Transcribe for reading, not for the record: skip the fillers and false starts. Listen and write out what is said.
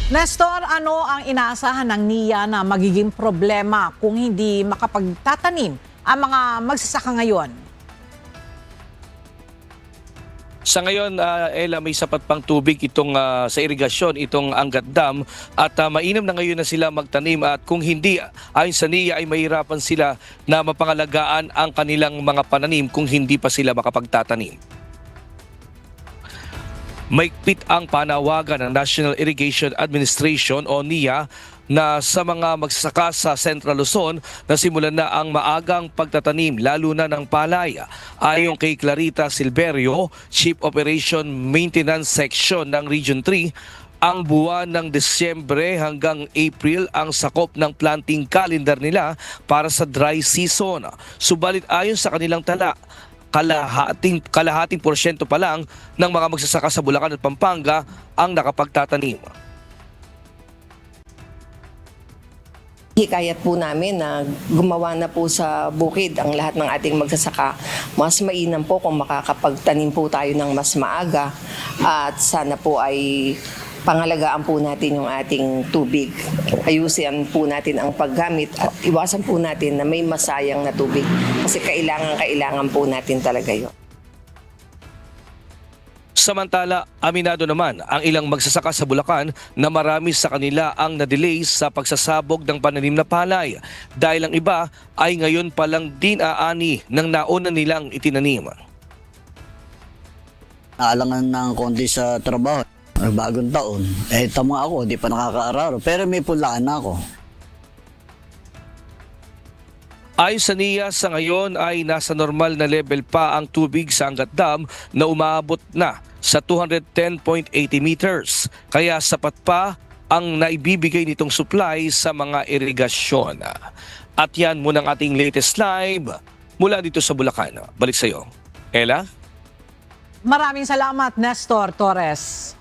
Nestor, ano ang inaasahan ng NIA na magiging problema kung hindi makapagtatanim ang mga magsasaka ngayon? Sa ngayon, Ella, may sapat pang tubig itong sa irigasyon, itong Angat Dam at mainam na ngayon na sila magtanim at kung hindi, ayon sa NIA ay mahirapan sila na mapangalagaan ang kanilang mga pananim kung hindi pa sila makapagtatanim. Maigpit ang panawagan ng National Irrigation Administration o NIA na sa mga magsasaka sa Central Luzon na simulan na ang maagang pagtatanim lalo na ng palay. Ayon kay Clarita Silverio, Chief Operation Maintenance Section ng Region 3, ang buwan ng Desyembre hanggang April ang sakop ng planting calendar nila para sa dry season. Subalit ayon sa kanilang tala, kalahating porsyento pa lang ng mga magsasaka sa Bulacan at Pampanga ang nakapagtatanim. Hikayat po namin na gumawa na po sa bukid ang lahat ng ating magsasaka. Mas mainam po kung makakapagtanim po tayo ng mas maaga at sana po ay pangalagaan po natin yung ating tubig. Ayusin po natin ang paggamit at iwasan po natin na may masayang na tubig kasi kailangan po natin talaga yun. Samantala, aminado naman ang ilang magsasaka sa Bulacan na marami sa kanila ang na-delay sa pagsasabog ng pananim na palay dahil ang iba ay ngayon palang din-aani ng nauna nilang itinanim. Naalangan ng konti sa trabaho. Bagong taon. Tama ako, di pa nakaka-araro. Pero may pulaan na ako. Ayon sa NIA, sa ngayon ay nasa normal na level pa ang tubig sa Angat Dam na umaabot na sa 210.80 meters. Kaya sapat pa ang naibibigay nitong supply sa mga irigasyon. At yan muna ang ating latest live mula dito sa Bulacan. Balik sa iyo, Ella. Maraming salamat, Nestor Torres.